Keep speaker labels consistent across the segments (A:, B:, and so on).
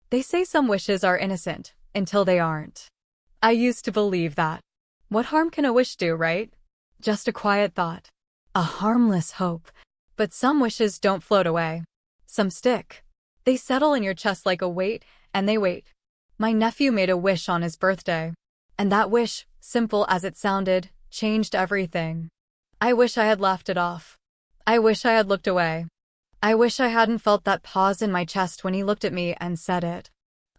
A: They say some wishes are innocent until they aren't. I used to believe that. What harm can a wish do, right? Just a quiet thought. A harmless hope. But some wishes don't float away. Some stick. They settle in your chest like a weight, and they wait. My nephew made a wish on his birthday. And that wish, simple as it sounded, changed everything. I wish I had laughed it off. I wish I had looked away. I wish I hadn't felt that pause in my chest when he looked at me and said it.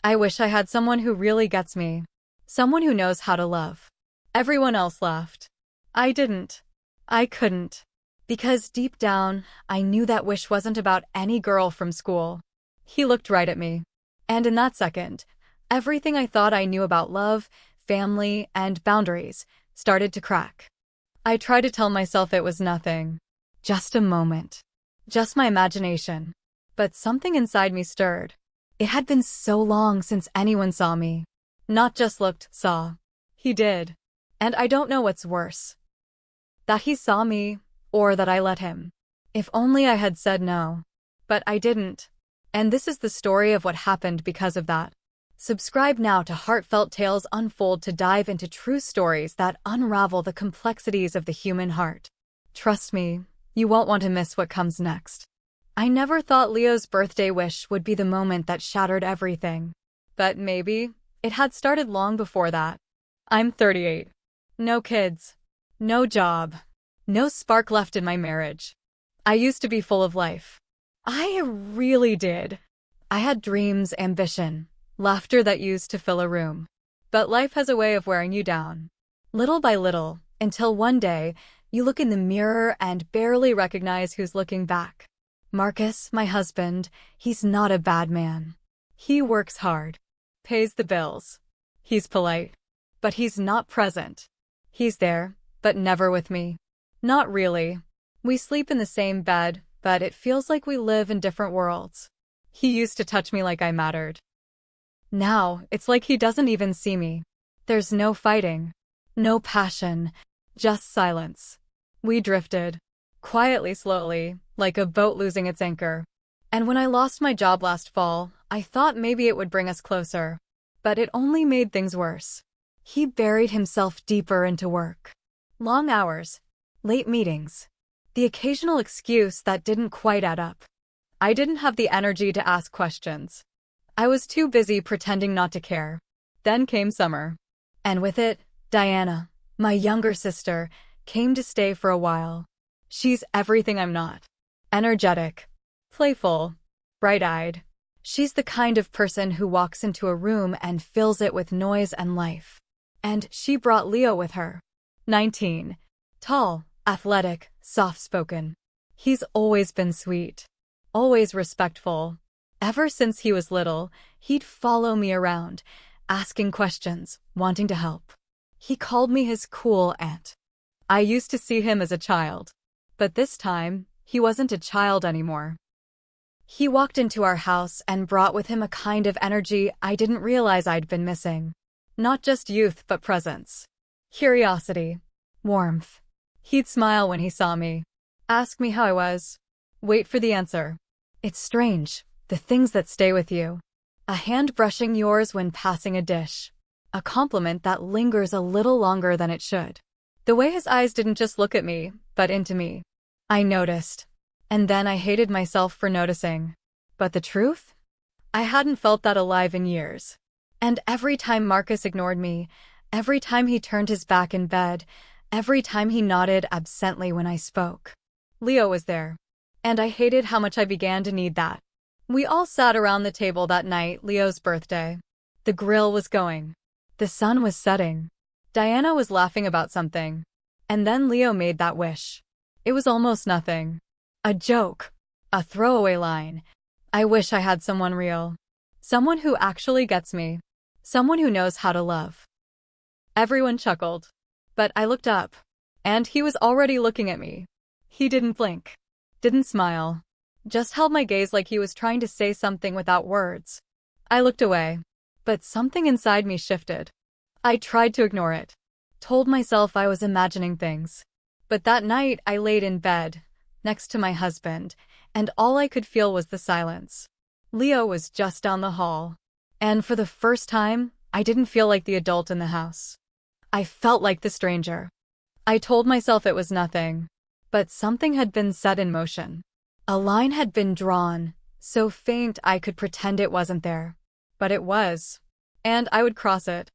A: I wish I had someone who really gets me. Someone who knows how to love. Everyone else laughed. I didn't. I couldn't. Because deep down, I knew that wish wasn't about any girl from school. He looked right at me. And in that second, everything I thought I knew about love, family, and boundaries started to crack. I tried to tell myself it was nothing. Just a moment. Just my imagination. But something inside me stirred. It had been so long since anyone saw me. Not just looked, saw. He did. And I don't know what's worse. That he saw me, or that I let him. If only I had said no. But I didn't. And this is the story of what happened because of that. Subscribe now to Heartfelt Tales Unfold to dive into true stories that unravel the complexities of the human heart. Trust me, you won't want to miss what comes next. I never thought Leo's birthday wish would be the moment that shattered everything. But maybe it had started long before that. I'm 38. No kids. No job. No spark left in my marriage. I used to be full of life. I really did. I had dreams, ambition, laughter that used to fill a room. But life has a way of wearing you down. Little by little, until one day, you look in the mirror and barely recognize who's looking back. Marcus, my husband, he's not a bad man. He works hard. Pays the bills. He's polite. But he's not present. He's there, but never with me. Not really. We sleep in the same bed, but it feels like we live in different worlds. He used to touch me like I mattered. Now, it's like he doesn't even see me. There's no fighting. No passion. Just silence. We drifted. Quietly, slowly, like a boat losing its anchor. And when I lost my job last fall, I thought maybe it would bring us closer. But it only made things worse. He buried himself deeper into work. Long hours. Late meetings. The occasional excuse that didn't quite add up. I didn't have the energy to ask questions. I was too busy pretending not to care. Then came summer. And with it, Diana, my younger sister, came to stay for a while. She's everything I'm not. Energetic. Playful. Bright-eyed. She's the kind of person who walks into a room and fills it with noise and life. And she brought Leo with her. 19. Tall, athletic, soft-spoken. He's always been sweet. Always respectful. Ever since he was little, he'd follow me around, asking questions, wanting to help. He called me his cool aunt. I used to see him as a child. But this time, he wasn't a child anymore. He walked into our house and brought with him a kind of energy I didn't realize I'd been missing. Not just youth, but presence. Curiosity. Warmth. He'd smile when he saw me. Ask me how I was. Wait for the answer. It's strange, the things that stay with you. A hand brushing yours when passing a dish. A compliment that lingers a little longer than it should. The way his eyes didn't just look at me, but into me. I noticed. And then I hated myself for noticing. But the truth? I hadn't felt that alive in years. And every time Marcus ignored me, every time he turned his back in bed, every time he nodded absently when I spoke, Leo was there. And I hated how much I began to need that. We all sat around the table that night, Leo's birthday. The grill was going. The sun was setting. Diana was laughing about something. And then Leo made that wish. It was almost nothing. A joke. A throwaway line. I wish I had someone real. Someone who actually gets me. Someone who knows how to love. Everyone chuckled. But I looked up. And he was already looking at me. He didn't blink. Didn't smile. Just held my gaze like he was trying to say something without words. I looked away. But something inside me shifted. I tried to ignore it. Told myself I was imagining things. But that night I laid in bed, next to my husband, and all I could feel was the silence. Leo was just down the hall. And for the first time, I didn't feel like the adult in the house. I felt like the stranger. I told myself it was nothing, but something had been set in motion. A line had been drawn, so faint I could pretend it wasn't there. But it was. And I would cross it.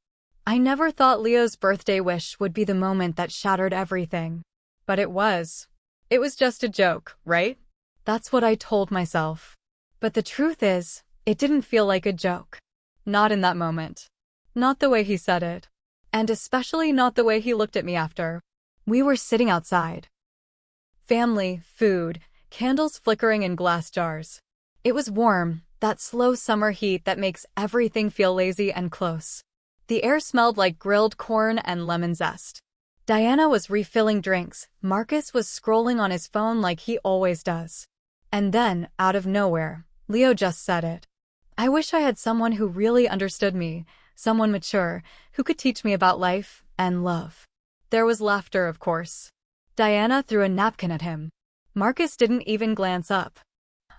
A: I never thought Leo's birthday wish would be the moment that shattered everything. But it was. It was just a joke, right? That's what I told myself. But the truth is, it didn't feel like a joke. Not in that moment. Not the way he said it. And especially not the way he looked at me after. We were sitting outside. Family, food, candles flickering in glass jars. It was warm, that slow summer heat that makes everything feel lazy and close. The air smelled like grilled corn and lemon zest. Diana was refilling drinks. Marcus was scrolling on his phone like he always does. And then, out of nowhere, Leo just said it. I wish I had someone who really understood me, someone mature, who could teach me about life and love. There was laughter, of course. Diana threw a napkin at him. Marcus didn't even glance up.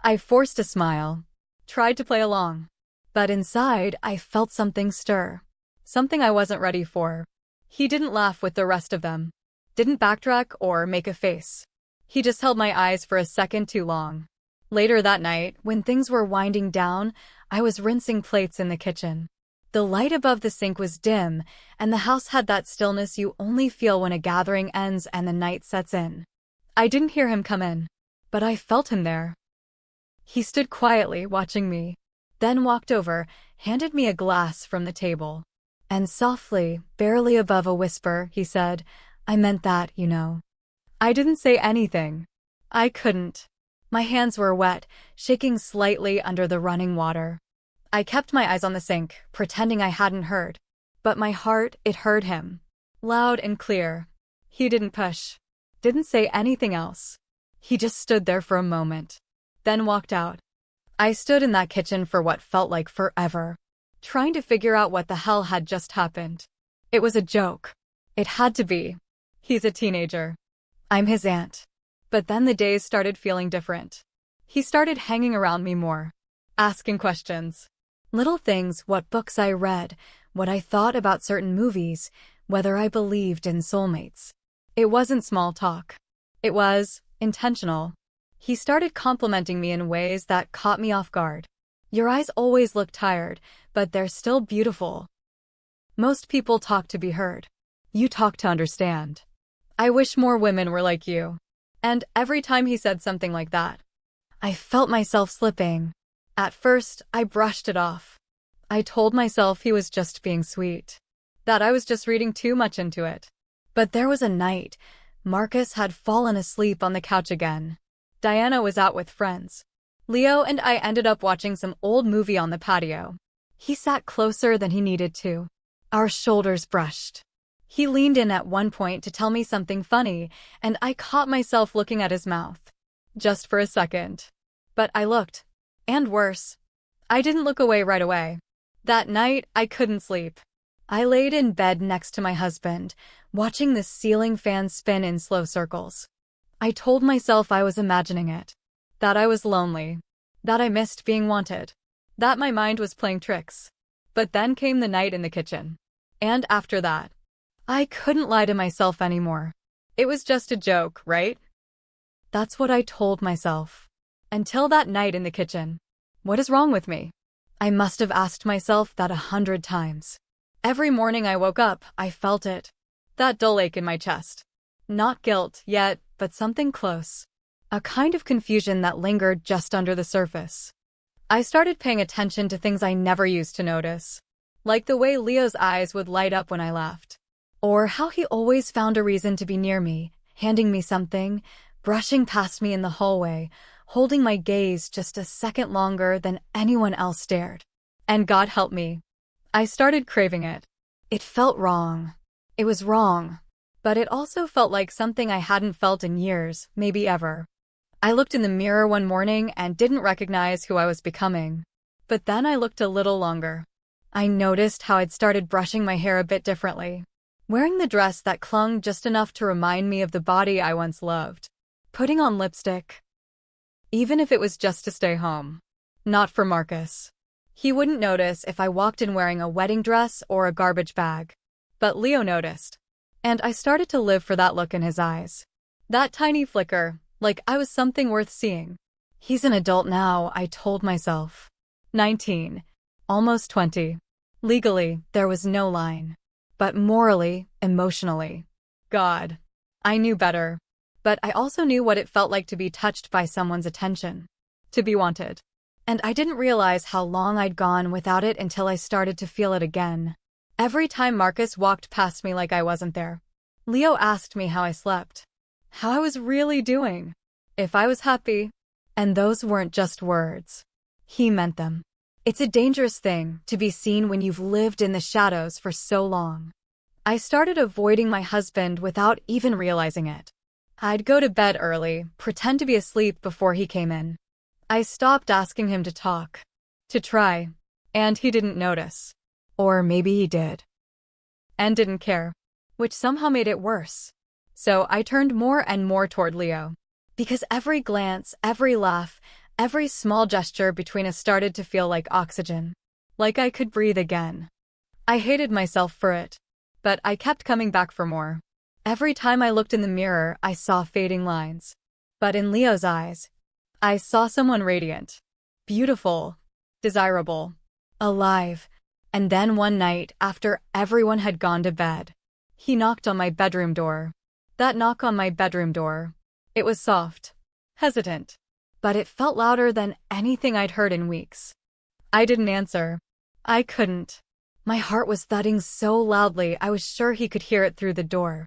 A: I forced a smile. Tried to play along. But inside, I felt something stir. Something I wasn't ready for. He didn't laugh with the rest of them. Didn't backtrack or make a face. He just held my eyes for a second too long. Later that night, when things were winding down, I was rinsing plates in the kitchen. The light above the sink was dim, and the house had that stillness you only feel when a gathering ends and the night sets in. I didn't hear him come in, but I felt him there. He stood quietly, watching me, then walked over, handed me a glass from the table. And softly, barely above a whisper, he said, I meant that, you know. I didn't say anything. I couldn't. My hands were wet, shaking slightly under the running water. I kept my eyes on the sink, pretending I hadn't heard. But my heart, it heard him. Loud and clear. He didn't push. Didn't say anything else. He just stood there for a moment. Then walked out. I stood in that kitchen for what felt like forever, trying to figure out what the hell had just happened. It was a joke. It had to be. He's a teenager. I'm his aunt. But then the days started feeling different. He started hanging around me more. Asking questions. Little things, what books I read, what I thought about certain movies, whether I believed in soulmates. It wasn't small talk. It was intentional. He started complimenting me in ways that caught me off guard. Your eyes always look tired, but they're still beautiful. Most people talk to be heard. You talk to understand. I wish more women were like you. And every time he said something like that, I felt myself slipping. At first, I brushed it off. I told myself he was just being sweet, that I was just reading too much into it. But there was a night, Marcus had fallen asleep on the couch again. Diana was out with friends. Leo and I ended up watching some old movie on the patio. He sat closer than he needed to. Our shoulders brushed. He leaned in at one point to tell me something funny, and I caught myself looking at his mouth. Just for a second. But I looked. And worse. I didn't look away right away. That night, I couldn't sleep. I laid in bed next to my husband, watching the ceiling fan spin in slow circles. I told myself I was imagining it. That I was lonely. That I missed being wanted. That my mind was playing tricks. But then came the night in the kitchen. And after that, I couldn't lie to myself anymore. It was just a joke, right? That's what I told myself. Until that night in the kitchen. What is wrong with me? I must have asked myself that 100 times. Every morning I woke up, I felt it. That dull ache in my chest. Not guilt yet, but something close. A kind of confusion that lingered just under the surface. I started paying attention to things I never used to notice. Like the way Leo's eyes would light up when I laughed. Or how he always found a reason to be near me, handing me something, brushing past me in the hallway, holding my gaze just a second longer than anyone else stared. And God help me. I started craving it. It felt wrong. It was wrong. But it also felt like something I hadn't felt in years, maybe ever. I looked in the mirror one morning and didn't recognize who I was becoming. But then I looked a little longer. I noticed how I'd started brushing my hair a bit differently. Wearing the dress that clung just enough to remind me of the body I once loved. Putting on lipstick. Even if it was just to stay home. Not for Marcus. He wouldn't notice if I walked in wearing a wedding dress or a garbage bag. But Leo noticed. And I started to live for that look in his eyes. That tiny flicker, like I was something worth seeing. He's an adult now, I told myself. 19. Almost 20. Legally, there was no line. But morally, emotionally. God. I knew better. But I also knew what it felt like to be touched by someone's attention. To be wanted. And I didn't realize how long I'd gone without it until I started to feel it again. Every time Marcus walked past me like I wasn't there. Leo asked me how I slept. How I was really doing. If I was happy. And those weren't just words. He meant them. It's a dangerous thing to be seen when you've lived in the shadows for so long. I started avoiding my husband without even realizing it. I'd go to bed early, pretend to be asleep before he came in. I stopped asking him to talk. To try. And he didn't notice. Or maybe he did. And didn't care. Which somehow made it worse. So I turned more and more toward Leo. Because every glance, every laugh, every small gesture between us started to feel like oxygen. Like I could breathe again. I hated myself for it. But I kept coming back for more. Every time I looked in the mirror, I saw fading lines. But in Leo's eyes, I saw someone radiant. Beautiful. Desirable. Alive. And then one night, after everyone had gone to bed, he knocked on my bedroom door. That knock on my bedroom door. It was soft. Hesitant. But it felt louder than anything I'd heard in weeks. I didn't answer. I couldn't. My heart was thudding so loudly I was sure he could hear it through the door.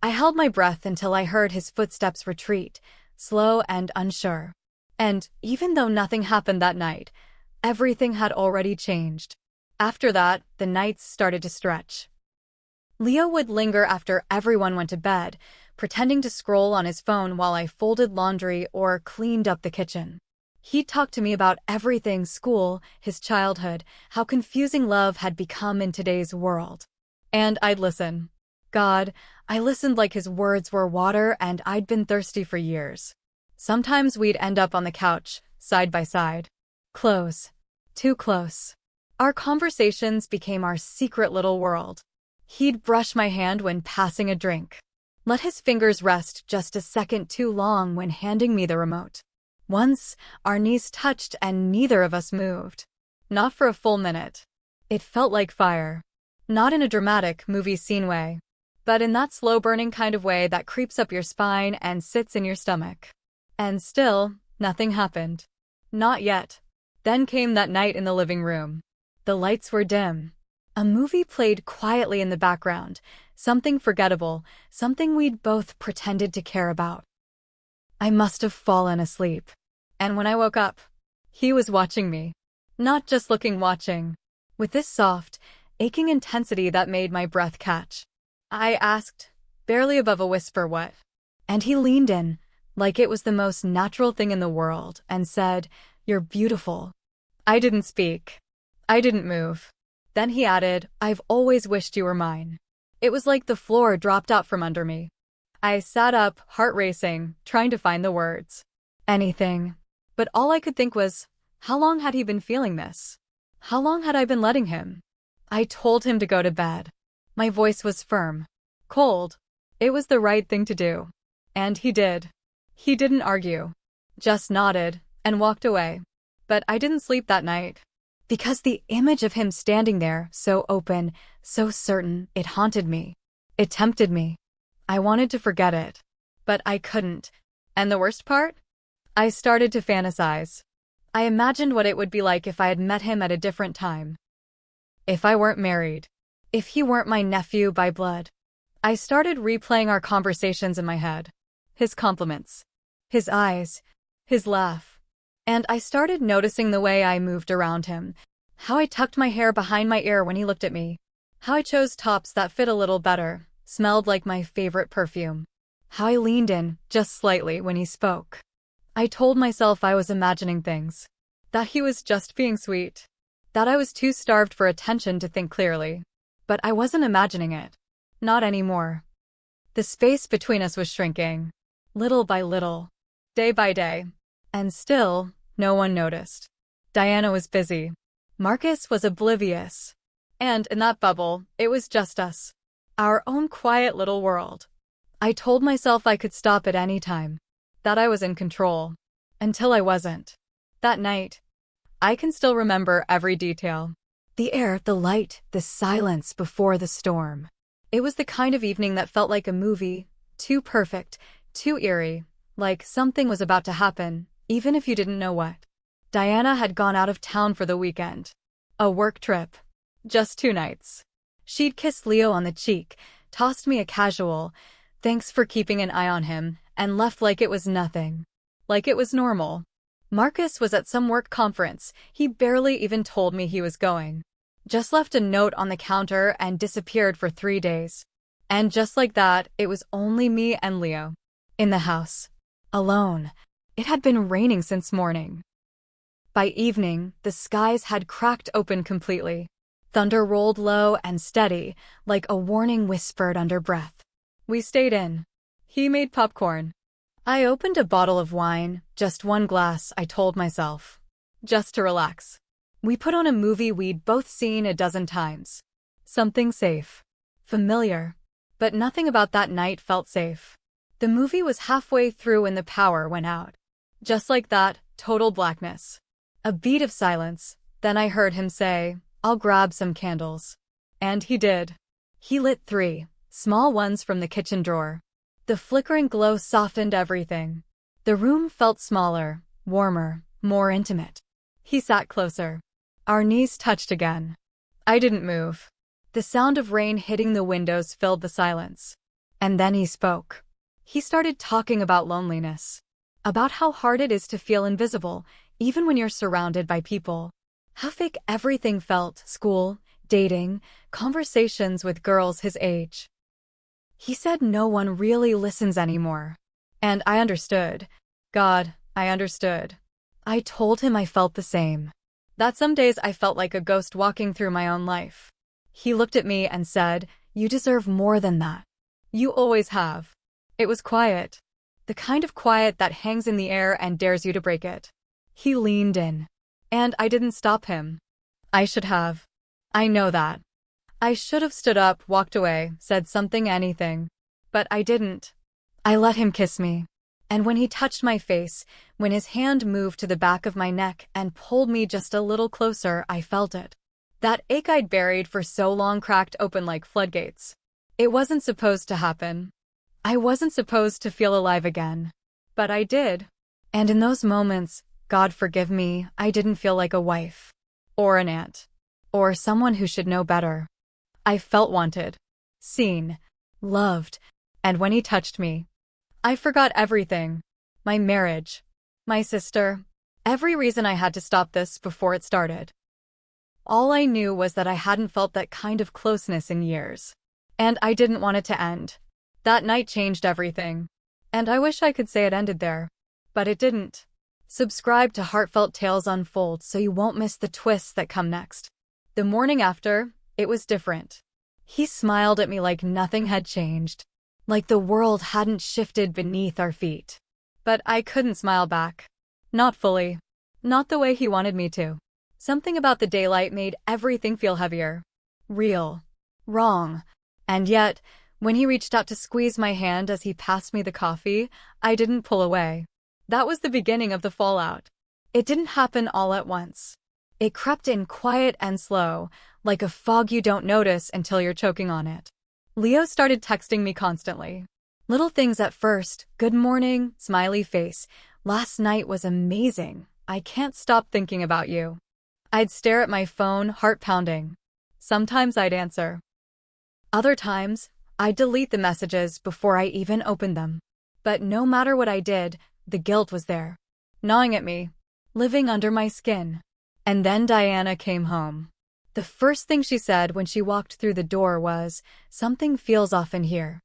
A: I held my breath until I heard his footsteps retreat, slow and unsure. And even though nothing happened that night, everything had already changed. After that, the nights started to stretch. Leo would linger after everyone went to bed, pretending to scroll on his phone while I folded laundry or cleaned up the kitchen. He'd talk to me about everything: school, his childhood, how confusing love had become in today's world. And I'd listen. God, I listened like his words were water and I'd been thirsty for years. Sometimes we'd end up on the couch, side by side. Close. Too close. Our conversations became our secret little world. He'd brush my hand when passing a drink. Let his fingers rest just a second too long when handing me the remote. Once, our knees touched and neither of us moved. Not for a full minute. It felt like fire. Not in a dramatic movie scene way, but in that slow-burning kind of way that creeps up your spine and sits in your stomach. And still, nothing happened. Not yet. Then came that night in the living room. The lights were dim. A movie played quietly in the background, something forgettable, something we'd both pretended to care about. I must have fallen asleep. And when I woke up, he was watching me. Not just looking, watching. With this soft, aching intensity that made my breath catch. I asked, barely above a whisper, what? And he leaned in, like it was the most natural thing in the world, and said, "You're beautiful." I didn't speak. I didn't move. Then he added, "I've always wished you were mine." It was like the floor dropped out from under me. I sat up, heart racing, trying to find the words. Anything. But all I could think was, how long had he been feeling this? How long had I been letting him? I told him to go to bed. My voice was firm. Cold. It was the right thing to do. And he did. He didn't argue. Just nodded and walked away. But I didn't sleep that night. Because the image of him standing there, so open, so certain, it haunted me. It tempted me. I wanted to forget it. But I couldn't. And the worst part? I started to fantasize. I imagined what it would be like if I had met him at a different time. If I weren't married. If he weren't my nephew by blood. I started replaying our conversations in my head. His compliments. His eyes. His laugh. And I started noticing the way I moved around him. How I tucked my hair behind my ear when he looked at me. How I chose tops that fit a little better, smelled like my favorite perfume. How I leaned in, just slightly, when he spoke. I told myself I was imagining things. That he was just being sweet. That I was too starved for attention to think clearly. But I wasn't imagining it. Not anymore. The space between us was shrinking. Little by little. Day by day. And still, no one noticed. Diana was busy. Marcus was oblivious. And in that bubble, it was just us. Our own quiet little world. I told myself I could stop at any time. That I was in control. Until I wasn't. That night, I can still remember every detail. The air, the light, the silence before the storm. It was the kind of evening that felt like a movie, too perfect, too eerie, like something was about to happen, even if you didn't know what. Diana had gone out of town for the weekend. A work trip. Just 2 nights. She'd kissed Leo on the cheek, tossed me a casual, "Thanks for keeping an eye on him," and left like it was nothing. Like it was normal. Marcus was at some work conference. He barely even told me he was going. Just left a note on the counter and disappeared for 3 days. And just like that, it was only me and Leo. In the house. Alone. It had been raining since morning. By evening, the skies had cracked open completely. Thunder rolled low and steady, like a warning whispered under breath. We stayed in. He made popcorn. I opened a bottle of wine, just 1 glass, I told myself. Just to relax. We put on a movie we'd both seen a dozen times. Something safe. Familiar. But nothing about that night felt safe. The movie was halfway through when the power went out. Just like that, total blackness. A beat of silence, then I heard him say, "I'll grab some candles." And he did. He lit 3, small ones from the kitchen drawer. The flickering glow softened everything. The room felt smaller, warmer, more intimate. He sat closer. Our knees touched again. I didn't move. The sound of rain hitting the windows filled the silence. And then he spoke. He started talking about loneliness. About how hard it is to feel invisible, even when you're surrounded by people. How fake everything felt, school, dating, conversations with girls his age. He said no one really listens anymore. And I understood. God, I understood. I told him I felt the same. That some days I felt like a ghost walking through my own life. He looked at me and said, "You deserve more than that. You always have." It was quiet. The kind of quiet that hangs in the air and dares you to break it. He leaned in. And I didn't stop him. I should have. I know that. I should have stood up, walked away, said something, anything. But I didn't. I let him kiss me. And when he touched my face, when his hand moved to the back of my neck and pulled me just a little closer, I felt it. That ache I'd buried for so long cracked open like floodgates. It wasn't supposed to happen. I wasn't supposed to feel alive again. But I did. And in those moments, God forgive me, I didn't feel like a wife. Or an aunt. Or someone who should know better. I felt wanted. Seen. Loved. And when he touched me, I forgot everything. My marriage. My sister. Every reason I had to stop this before it started. All I knew was that I hadn't felt that kind of closeness in years. And I didn't want it to end. That night changed everything. And I wish I could say it ended there. But it didn't. Subscribe to Heartfelt Tales Unfold so you won't miss the twists that come next. The morning after, it was different. He smiled at me like nothing had changed. Like the world hadn't shifted beneath our feet. But I couldn't smile back. Not fully. Not the way he wanted me to. Something about the daylight made everything feel heavier. Real. Wrong. And yet, when he reached out to squeeze my hand as he passed me the coffee, I didn't pull away. That was the beginning of the fallout. It didn't happen all at once. It crept in quiet and slow, like a fog you don't notice until you're choking on it. Leo started texting me constantly. Little things at first, "Good morning," smiley face, "Last night was amazing. I can't stop thinking about you." I'd stare at my phone, heart pounding. Sometimes I'd answer. Other times, I'd delete the messages before I even opened them. But no matter what I did, the guilt was there, gnawing at me, living under my skin. And then Diana came home. The first thing she said when she walked through the door was, "Something feels off in here."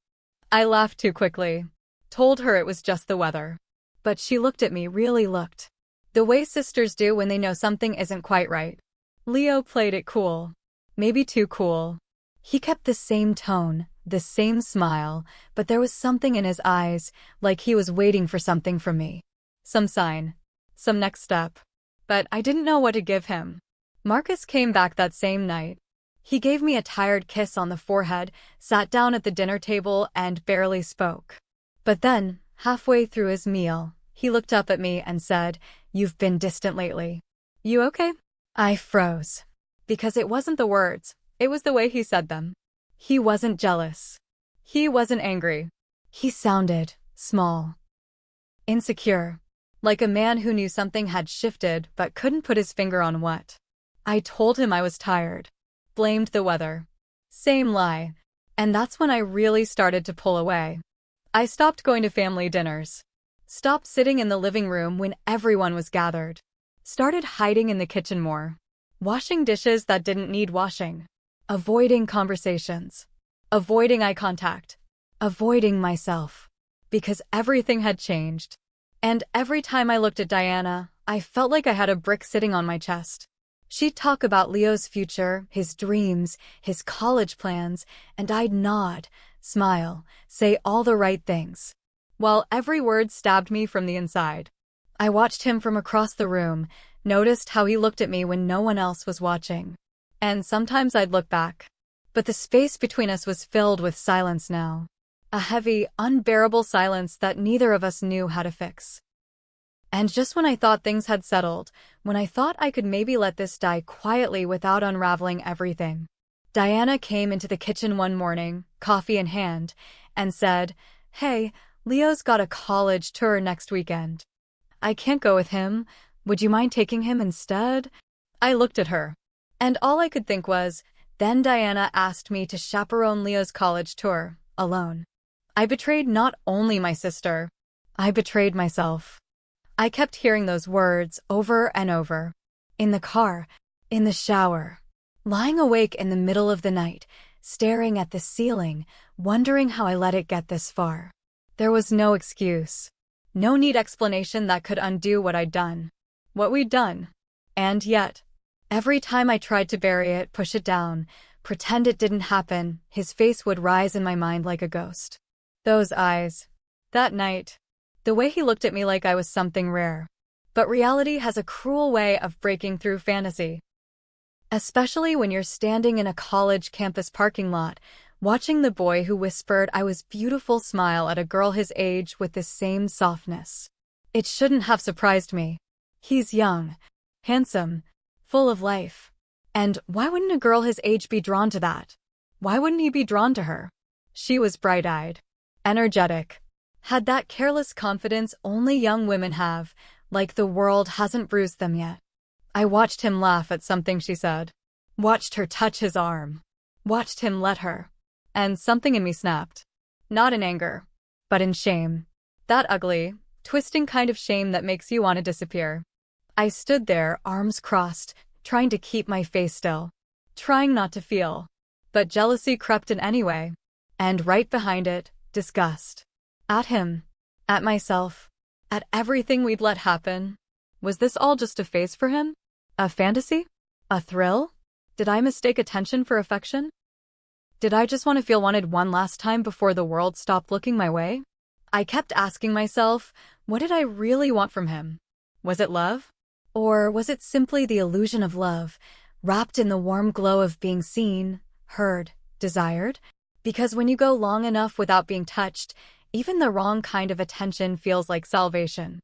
A: I laughed too quickly. Told her it was just the weather. But she looked at me, really looked. The way sisters do when they know something isn't quite right. Leo played it cool. Maybe too cool. He kept the same tone, the same smile, but there was something in his eyes, like he was waiting for something from me. Some sign. Some next step. But I didn't know what to give him. Marcus came back that same night. He gave me a tired kiss on the forehead, sat down at the dinner table, and barely spoke. But then, halfway through his meal, he looked up at me and said, "You've been distant lately. You okay?" I froze. Because it wasn't the words, it was the way he said them. He wasn't jealous. He wasn't angry. He sounded small, insecure, like a man who knew something had shifted but couldn't put his finger on what. I told him I was tired. Blamed the weather. Same lie. And that's when I really started to pull away. I stopped going to family dinners. Stopped sitting in the living room when everyone was gathered. Started hiding in the kitchen more. Washing dishes that didn't need washing. Avoiding conversations. Avoiding eye contact. Avoiding myself. Because everything had changed. And every time I looked at Diana, I felt like I had a brick sitting on my chest. She'd talk about Leo's future, his dreams, his college plans, and I'd nod, smile, say all the right things, while every word stabbed me from the inside. I watched him from across the room, noticed how he looked at me when no one else was watching. And sometimes I'd look back. But the space between us was filled with silence now. A heavy, unbearable silence that neither of us knew how to fix. And just when I thought things had settled, when I thought I could maybe let this die quietly without unraveling everything, Diana came into the kitchen one morning, coffee in hand, and said, "Hey, Leo's got a college tour next weekend. I can't go with him. Would you mind taking him instead?" I looked at her, and all I could think was, then Diana asked me to chaperone Leo's college tour, alone. I betrayed not only my sister, I betrayed myself. I kept hearing those words over and over. In the car, in the shower, lying awake in the middle of the night, staring at the ceiling, wondering how I let it get this far. There was no excuse. No neat explanation that could undo what I'd done. What we'd done. And yet, every time I tried to bury it, push it down, pretend it didn't happen, his face would rise in my mind like a ghost. Those eyes. That night. The way he looked at me like I was something rare. But reality has a cruel way of breaking through fantasy. Especially when you're standing in a college campus parking lot, watching the boy who whispered I was beautiful smile at a girl his age with the same softness. It shouldn't have surprised me. He's young, handsome, full of life. And why wouldn't a girl his age be drawn to that? Why wouldn't he be drawn to her? She was bright-eyed, energetic, had that careless confidence only young women have, like the world hasn't bruised them yet. I watched him laugh at something she said. Watched her touch his arm. Watched him let her. And something in me snapped. Not in anger, but in shame. That ugly, twisting kind of shame that makes you want to disappear. I stood there, arms crossed, trying to keep my face still. Trying not to feel. But jealousy crept in anyway. And right behind it, disgust. At him. At myself. At everything we'd let happen. Was this all just a phase for him? A fantasy? A thrill? Did I mistake attention for affection? Did I just want to feel wanted one last time before the world stopped looking my way? I kept asking myself, what did I really want from him? Was it love? Or was it simply the illusion of love, wrapped in the warm glow of being seen, heard, desired? Because when you go long enough without being touched, even the wrong kind of attention feels like salvation.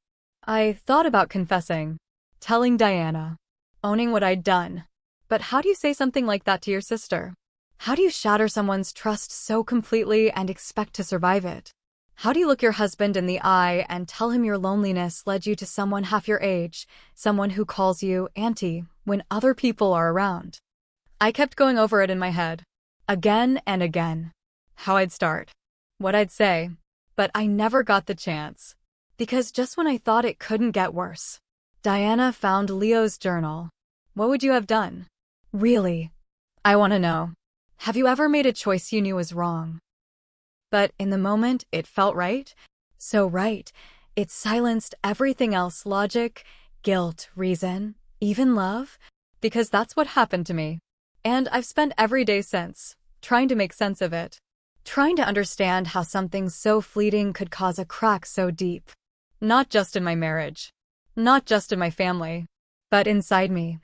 A: I thought about confessing, telling Diana, owning what I'd done. But how do you say something like that to your sister? How do you shatter someone's trust so completely and expect to survive it? How do you look your husband in the eye and tell him your loneliness led you to someone half your age, someone who calls you auntie, when other people are around? I kept going over it in my head, again and again. How I'd start, what I'd say. But I never got the chance. Because just when I thought it couldn't get worse, Diana found Leo's journal. What would you have done? Really? I want to know. Have you ever made a choice you knew was wrong? But in the moment, it felt right. So right. It silenced everything else, logic, guilt, reason, even love. Because that's what happened to me. And I've spent every day since, trying to make sense of it. Trying to understand how something so fleeting could cause a crack so deep. Not just in my marriage. Not just in my family. But inside me.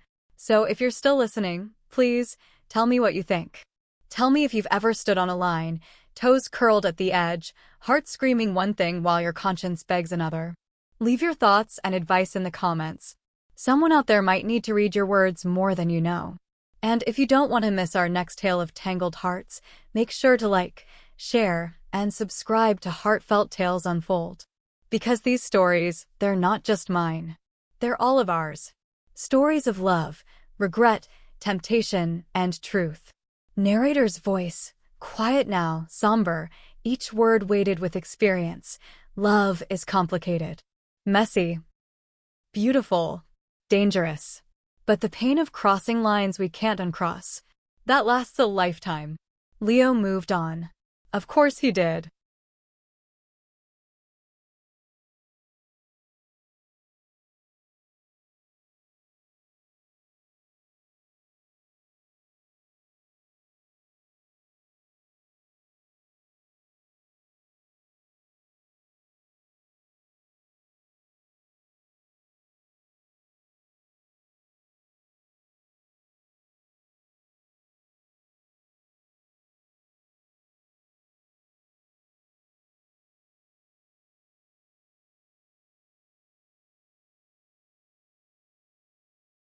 A: So if you're still listening, please tell me what you think. Tell me if you've ever stood on a line, toes curled at the edge, heart screaming one thing while your conscience begs another. Leave your thoughts and advice in the comments. Someone out there might need to read your words more than you know. And if you don't want to miss our next tale of tangled hearts, make sure to like, share, and subscribe to Heartfelt Tales Unfold. Because these stories, they're not just mine. They're all of ours. Stories of love, regret, temptation, and truth. Narrator's voice, quiet now, somber, each word weighted with experience. Love is complicated, messy, beautiful, dangerous. But the pain of crossing lines we can't uncross, that lasts a lifetime. Leo moved on. Of course he did.